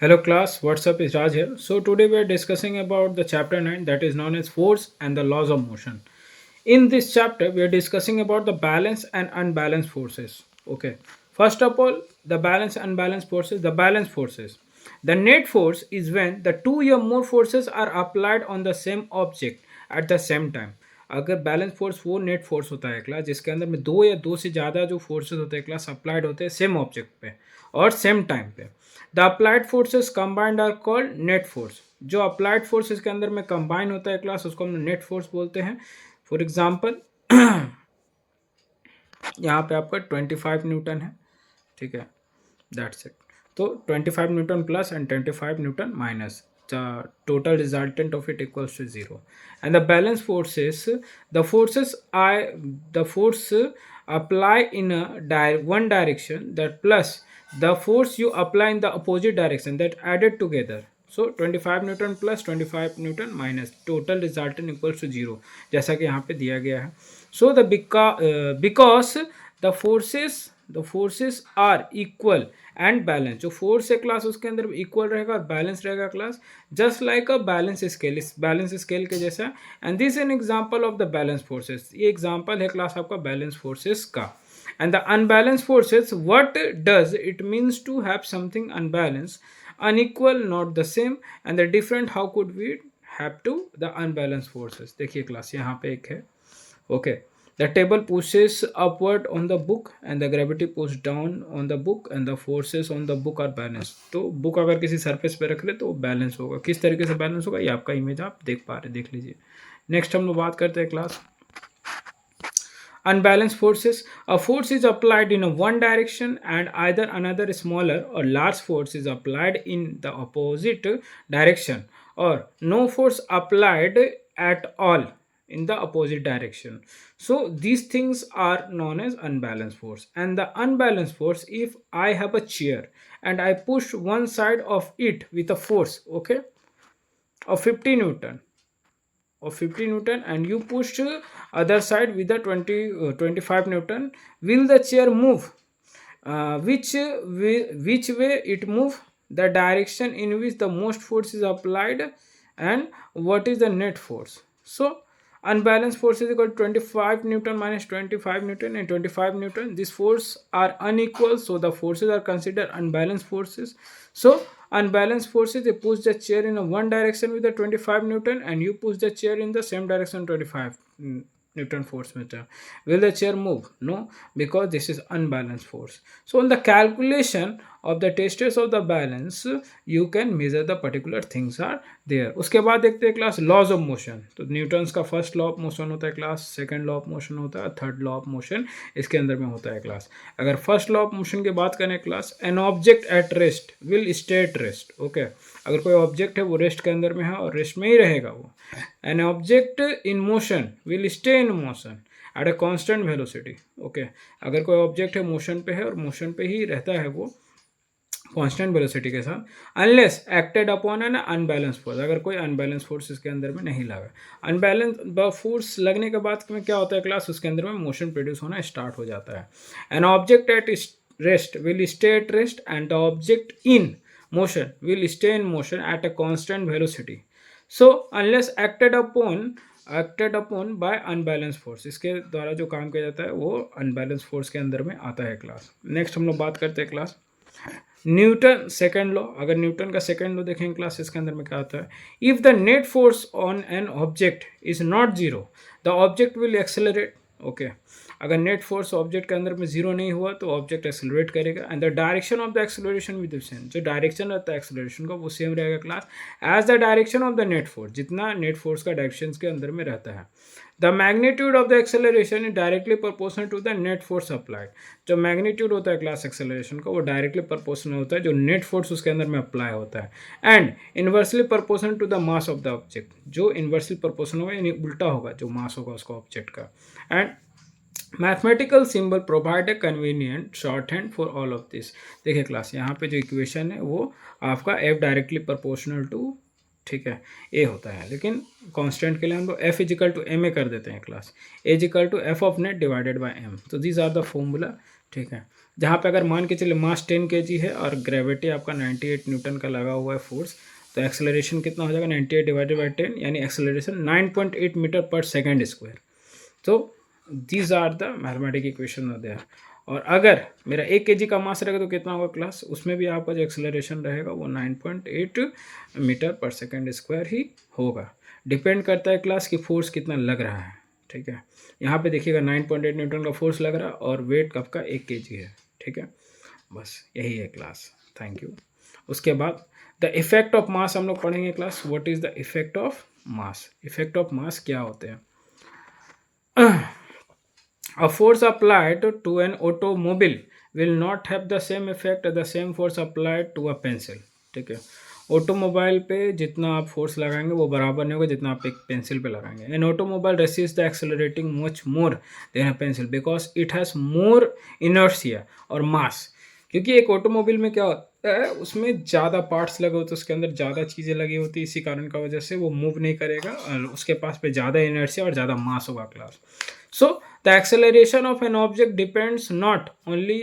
Hello class, what's up? Is Raj here. So today we are discussing about the chapter 9 that is known as force and the laws of motion. In this chapter we are discussing about the balance and unbalanced forces. Okay. First of all, the balance and unbalanced forces, the balanced forces. The net force is when the two or more forces are applied on the same object at the same time. अगर balance force वो net force होता है class जिसके अंदर में दो या दो से ज़्यादा जो फोर्सेस होते हैं क्लास अप्लाइड होते हैं सेम ऑब्जेक्ट पे और सेम टाइम पे. The applied forces combined are called net force. जो अप्लाइड फोर्सेस के अंदर में कंबाइन होता है क्लास उसको हम नेट फोर्स बोलते हैं. फॉर एग्जाम्पल यहाँ पे आपका 25 न्यूटन है. ठीक है, दैट्स इट. तो 25 Newton plus and 25 Newton minus, the total resultant of it equals to 0. And the balance forces, the forces I the force apply in a one direction, that plus the force you apply in the opposite direction, that added together. So 25 Newton plus 25 Newton minus total resultant equals to 0, जैसा कि यहाँ पे दिया गया है. So the because the forces are equal and balance. जो force है class उसके अंदर इक्वल रहेगा और बैलेंस रहेगा class, just like a balance scale, इस बैलेंस स्केल के जैसा. And this an example of the balance forces. ये एग्जांपल है क्लास आपका बैलेंस फोर्सेस का. And the unbalanced forces, what does it means to have something unbalanced, unequal, not the same, and the different, how could we have to the unbalanced forces. देखिए class यहाँ पे एक है. Okay, the table pushes upward on the book and the gravity pushes down on the book and the forces on the book are balanced. तो book अगर किसी surface पे रख ले तो बैलेंस होगा. किस तरीके से बैलेंस होगा ये आपका इमेज आप देख पा रहे, देख लीजिए. नेक्स्ट हम लोग बात करते हैं class unbalanced forces. A force is applied in a one direction and either another smaller or large force is applied in the opposite direction, or no force applied at all in the opposite direction. So these things are known as unbalanced force. And the unbalanced force, if I have a chair and I push one side of it with a force, okay, of 50 newton, and you push other side with the 25 newton, will the chair move? Which way it move? The direction in which the most force is applied, and what is the net force. So unbalanced force is equal to 25 newton minus 25 newton and 25 newton. These forces are unequal, so the forces are considered unbalanced forces. So unbalanced forces, they push the chair in a one direction with the 25 newton and you push the chair in the same direction 25 newton force meter. Will the chair move? No, because this is unbalanced force. So on the calculation of the testers of the balance, you can measure the particular things are there. उसके बाद देखते हैं class laws of motion. तो Newton's का first law of motion होता है class, second law of motion होता है, थर्ड लॉ ऑफ मोशन इसके अंदर में होता है क्लास. अगर फर्स्ट लॉ ऑफ मोशन की बात करें class, an object at rest will stay at rest. Okay, अगर कोई ऑब्जेक्ट है वो रेस्ट के अंदर में है और रेस्ट में ही रहेगा वो. An object in motion will stay in motion at a constant velocity. Okay, अगर कोई ऑब्जेक्ट है मोशन पे है और मोशन पे ही रहता है वो कांस्टेंट वेलोसिटी के साथ, unless acted upon an unbalance force. अगर कोई अनबैलेंस फोर्स इसके अंदर में नहीं लगा, अनबैलेंस फोर्स लगने के बाद में क्या होता है क्लास, उसके अंदर में मोशन प्रोड्यूस होना स्टार्ट हो जाता है. An object at rest will stay at rest and the object in motion will stay in motion at a constant velocity. So unless acted upon bye unbalance force, इसके द्वारा जो काम किया जाता है वो अनबैलेंस फोर्स के अंदर में आता है क्लास. नेक्स्ट हम लोग बात करते हैं क्लास न्यूटन सेकेंड लॉ. अगर न्यूटन का सेकेंड लॉ देखेंगे क्लास, इसके अंदर में क्या आता है, if the net force on an object is not zero the object will accelerate. Okay, अगर नेट फोर्स ऑब्जेक्ट के अंदर में जीरो नहीं हुआ तो ऑब्जेक्ट एक्सेलरेट करेगा. And the direction of the acceleration with the same, जो डायरेक्शन रहता है एक्सेलरेशन का वो सेम रहेगा class as the direction of the net force, जितना नेट फोर्स का डायरेक्शन के अंदर में रहता है. The magnitude of the acceleration is directly proportional to the net force applied. जो मैग्नीट्यूड होता है क्लास एक्सेलरेशन का वो डायरेक्टली प्रोपोर्शनल होता है जो नेट फोर्स उसके अंदर में अप्लाई होता है. And inversely proportional to the mass of the object, जो इन्वर्सली प्रोपोर्शनल होगा यानी उल्टा होगा जो मास होगा उसका ऑब्जेक्ट का. And mathematical symbol provide a convenient short hand for all of this. देखिए क्लास यहाँ पे जो इक्वेशन है वो आपका एफ डायरेक्टली प्रोपोर्शनल टू, ठीक है, ए होता है, लेकिन कांस्टेंट के लिए हम लोग F equal to M A कर देते हैं class, A equal to F of net divided by M. तो दीज आर द फॉर्मूला. ठीक है, जहाँ पे अगर मान के चले मास 10 kg है और ग्रेविटी आपका 98 न्यूटन का लगा हुआ है फोर्स, तो एक्सेलरेशन कितना हो जाएगा 98 डिवाइडेड बाई 10, यानी एक्सेलरेशन 9.8 मीटर पर सेकेंड स्क्वायर। तो these are the mathematic equation are there. और अगर मेरा 1 kg का मास रहेगा तो कितना होगा क्लास, उसमें भी आपका जो एक्सेलरेशन रहेगा वो 9.8 मीटर पर सेकेंड स्क्वायर ही होगा। डिपेंड करता है क्लास कि फोर्स कितना लग रहा है, ठीक है। यहाँ पे देखिएगा 9.8 न्यूटन का फोर्स लग रहा है और वेट कब का 1 kg है, ठीक है। बस यही है क्लास, थैंक यू। उसके बाद द इफेक्ट ऑफ मास हम लोग पढ़ेंगे class. What is the effect of mass? Effect of mass क्या होते हैं? A force applied to an automobile will not have the same effect as the same force applied to a pencil, ठीक है। Automobile पे जितना आप force लगाएंगे वो बराबर नहीं होगा जितना आप एक पेंसिल पे लगाएंगे। An automobile resist the accelerating much more than a pencil because it has more inertia और मास। क्योंकि एक ऑटोमोबाइल में क्या होता है, उसमें ज़्यादा पार्ट्स लगे होते हैं, उसके अंदर ज़्यादा चीज़ें लगी होती है, इसी कारण का वजह से वो मूव नहीं करेगा और उसके पास पे ज़्यादा इनर्शिया और ज़्यादा मास होगा class. So the acceleration of an object depends not only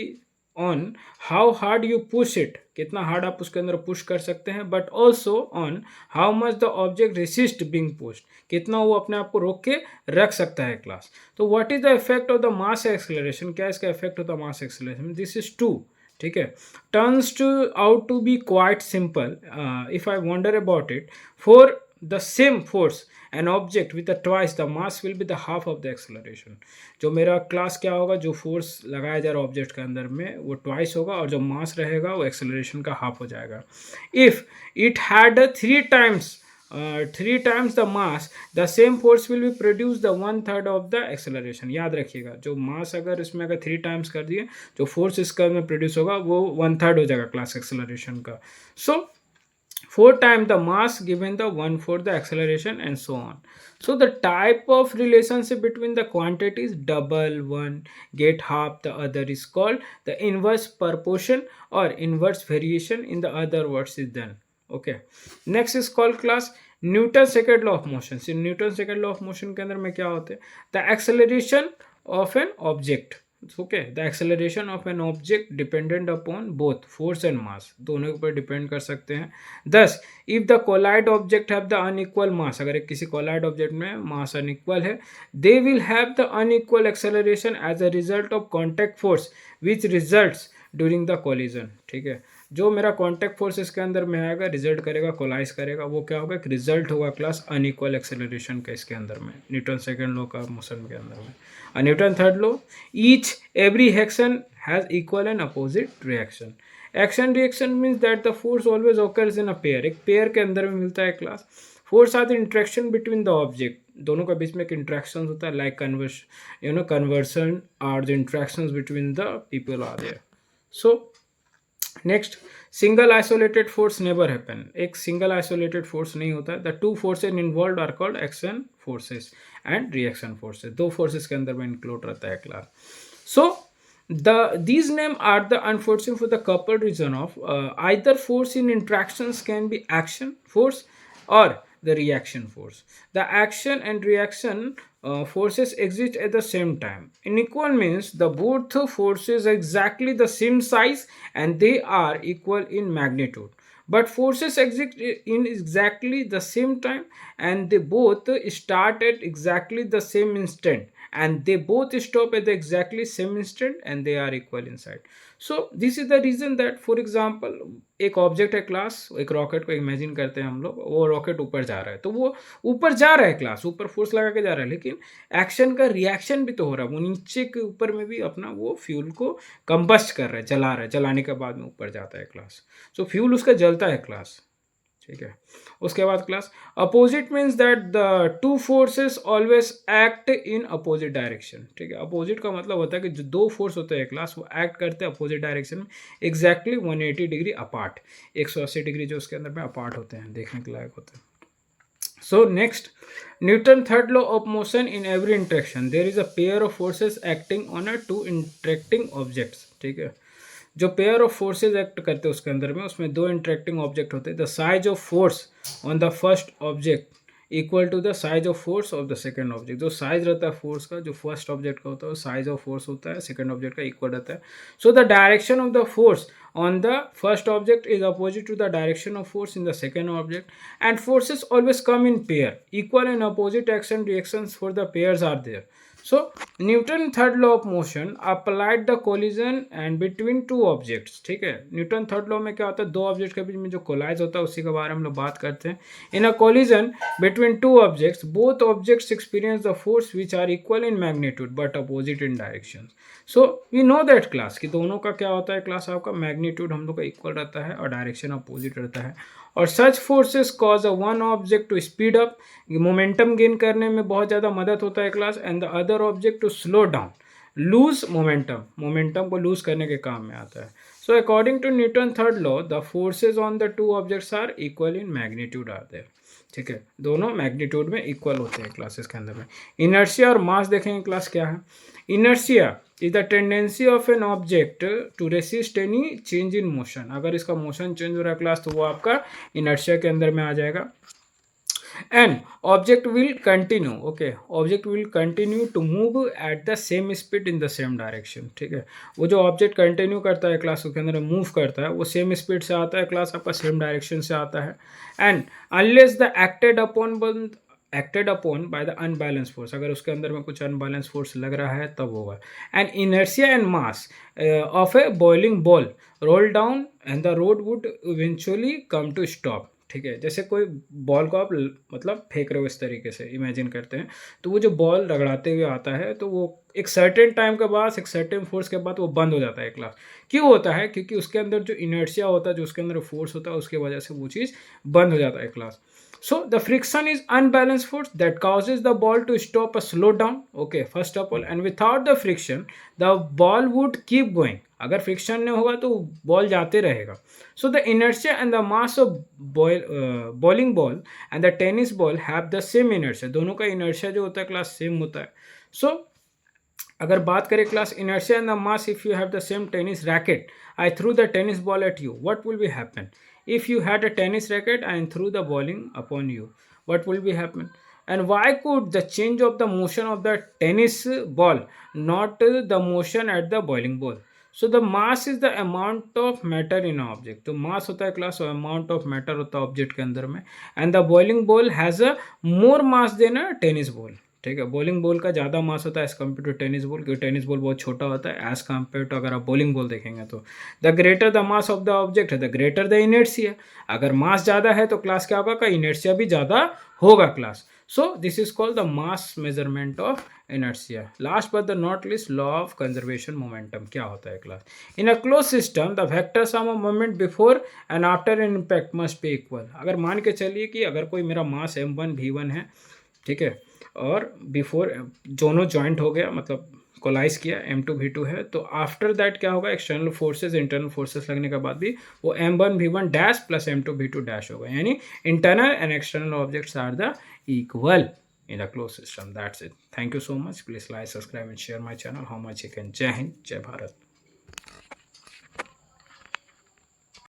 on how hard you push it, कितना हार्ड आप उसके अंदर पुश कर सकते हैं, but also on how much the object resist being pushed, कितना वो अपने आप को रोक के रख सकता है क्लास। तो what is the effect of the mass acceleration? क्या इसका इफेक्ट होता है mass acceleration? This is to, ठीक है, turns to out to be quite simple if I wonder about it. For the same force an object with a twice the mass will be the half of the acceleration। जो मेरा class क्या होगा, जो force लगाया जा रहा है object के अंदर में वो ट्वाइस होगा और जो मास रहेगा वो एक्सेलरेशन का हाफ हो जाएगा। If it had 3 times the mass the same force will be produce the 1/3 of the acceleration. याद रखिएगा, जो मास अगर इसमें अगर 3 times कर दिए, जो फोर्स इसका में प्रोड्यूस होगा वो 1/3 हो जाएगा क्लास एक्सेलरेशन का। सो 4 times the mass given the 1/4 the acceleration and so on. So the type of relationship between the quantities double, one get half the other is called the inverse proportion or inverse variation, in the other words is done. Okay, next is called class Newton second law of motion. Newton second law of motion के अंदर में क्या होते हैं, the acceleration of an object, okay, the acceleration of an object dependent upon both force and mass, दोनों के ऊपर depend कर सकते हैं। Thus, if the collide object have the unequal mass, अगर एक किसी कोलाइड ऑब्जेक्ट में मास अनइक्वल है, they will have the unequal acceleration as a result of contact force which results during the collision, ठीक है। जो मेरा कॉन्टैक्ट फोर्स इसके अंदर में आएगा, रिजल्ट करेगा, कोलाइज करेगा, वो क्या होगा, एक रिजल्ट होगा क्लास अनइक्वल एक्सेलरेशन का इसके अंदर में, न्यूटन सेकेंड लॉ का मोशन के अंदर में। और Newton third law, each every action has equal and opposite reaction. Action reaction means that the force always occurs in a pair, एक पेयर के अंदर में मिलता है class. Force are the interaction between the object, दोनों के बीच में एक इंट्रैक्शन होता है, like conversion are the interactions between the people are there. So next, single isolated force never happen, एक सिंगल आइसोलेटेड फोर्स नहीं होता है। The two forces involve are called action forces and reaction forces, दो forces के अंदर में include रहता है class. So these names are the unfortunate for the coupled reason of either force in interactions can be action force or the reaction force. The action and reaction forces exist at the same time. Unequal means the both forces are exactly the same size and they are equal in magnitude. But forces exist in exactly the same time and they both start at exactly the same instant and they both stop at the exactly same instant and they are equal inside. So this is the reason that for example एक object है class, एक rocket को imagine करते हैं हम लोग, वो rocket ऊपर जा रहा है, तो वो ऊपर जा रहा है क्लास, ऊपर फोर्स लगा के जा रहा है, लेकिन एक्शन का रिएक्शन भी तो हो रहा है, वो नीचे के ऊपर में भी अपना वो फ्यूल को कंबस्ट कर रहा है, जला रहा है, जलाने के बाद में ऊपर जाता है क्लास। सो फ्यूल उसका जलता है क्लास, ठीक है। उसके बाद class opposite means that the two forces always act in opposite direction, ठीक है। अपोजिट का मतलब होता है कि जो दो फोर्स होते हैं क्लास वो एक्ट करते हैं अपोजिट डायरेक्शन में एग्जैक्टली 180 डिग्री अपार्ट, 180 डिग्री जो उसके अंदर में अपार्ट होते हैं, देखने के लायक होते हैं। So next, Newton third law of motion, in every interaction there is a pair of forces acting on a two interacting objects, ठीक है। जो पेयर ऑफ फोर्सेज एक्ट करते हैं उसके अंदर में, उसमें दो इंटरेक्टिंग ऑब्जेक्ट होते हैं। The size of force on the first object equal to the size of force of the second object. जो साइज रहता है फोर्स का, जो फर्स्ट ऑब्जेक्ट का होता है, साइज ऑफ फोर्स होता है सेकेंड ऑब्जेक्ट का इक्वल रहता है। So the direction of the force on the first object is opposite to the direction of force in the second object, and forces always come in pair. Equal and opposite action reactions for the pairs are there. So Newton third law of motion applied the collision and between two objects. ठीक है, Newton third law में क्या होता है, दो object के बीच में जो कोलाइज होता है उसी के बारे में हम लोग बात करते हैं। In a collision between two objects both objects experience the force which are equal in magnitude but opposite in direction. So we know that class कि दोनों का क्या होता है क्लास, आपका मैग्नीट्यूड हम लोग का इक्वल रहता है और डायरेक्शन अपोजिट रहता है। और such forces cause a one object to speed up, momentum gain करने में बहुत ज़्यादा मदद होता है class, and the other object to slow down lose momentum, momentum को लूज करने के काम में आता है। So according to Newton third law the forces on the two objects are equal in magnitude are there. ठीक है, दोनों मैग्नीट्यूड में इक्वल होते हैं क्लासेस के अंदर में। इनर्शिया और मास देखेंगे क्लास क्या है। Inertia is the tendency of an object to resist any change in motion. अगर इसका मोशन चेंज हो रहा है क्लास तो वो आपका इनर्शिया के अंदर में आ जाएगा। And object will continue, okay, object will continue to move at the same speed in the same direction. ठीक है, वो जो ऑब्जेक्ट कंटिन्यू करता है क्लास के अंदर मूव करता है वो सेम स्पीड से आता है क्लास, आपका सेम डायरेक्शन से आता है। And unless the acted upon by the unbalance force, अगर उसके अंदर में कुछ अनबैलेंस फोर्स लग रहा है तब होगा। And inertia and mass of a bowling ball roll down and the road would eventually come to stop. ठीक है, जैसे कोई बॉल को आप मतलब फेंक रहे हो इस तरीके से इमेजिन करते हैं, तो वो जो बॉल रगड़ाते हुए आता है तो वो एक सर्टेन टाइम के बाद, एक सर्टेन फोर्स के बाद वो बंद हो जाता है क्लास। क्यों होता है, क्योंकि उसके अंदर जो इनर्शिया होता है, जो उसके अंदर फोर्स होता है, उसकी वजह से वो चीज़ बंद हो जाता है class. So the friction is unbalanced force that causes the ball to stop or slow down. Okay, first of all, and without the friction, the ball would keep going. अगर फ्रिक्शन नहीं होगा तो बॉल जाते रहेगा। So the inertia and the mass of bowling ball and the tennis ball have the same inertia. दोनों का inertia जो होता है क्लास सेम होता है। सो अगर बात करें class inertia and the mass, if you have the same tennis racket, I through the tennis ball at you, what will be happen? If you had a tennis racket and threw the bowling upon you, what will be happen? And why could the change of the motion of the tennis ball, not the motion at the bowling ball? So the mass is the amount of matter in an object. तो mass होता है class, amount of matter होता है object के अंदर में, and the bowling ball has a more mass than a tennis ball. ठीक है, बॉलिंग बॉल का ज़्यादा मास होता है as compare to tennis ball, क्योंकि टेनिस बॉल बहुत छोटा होता है एज कम्पेयर टू अगर आप बॉलिंग बॉल देखेंगे तो। The greater the mass of the object है द ग्रेटर द इनर्शिया। अगर मास ज़्यादा है तो क्लास क्या होगा का इनर्शिया भी ज़्यादा होगा class. So this is called the mass measurement of inertia. Last but the not list law of conservation momentum क्या होता है class. In a close system the vector sum of moment before and after an impact must be equal. अगर मान के चलिए कि अगर कोई मेरा मास m1 v1 है, ठीक है, और बिफोर दोनों जॉइंट हो गया मतलब कोलाइज किया m2 v2 है, तो आफ्टर दैट क्या होगा, एक्सटर्नल फोर्सेस इंटरनल फोर्सेस लगने के बाद भी वो m1 v1 dash plus m2 v2 dash होगा, यानी internal and external objects are the equal in a closed system. That's it. Thank you so much. Please like, subscribe and share my channel. How much you can. Jai Hind, Jai Bharat.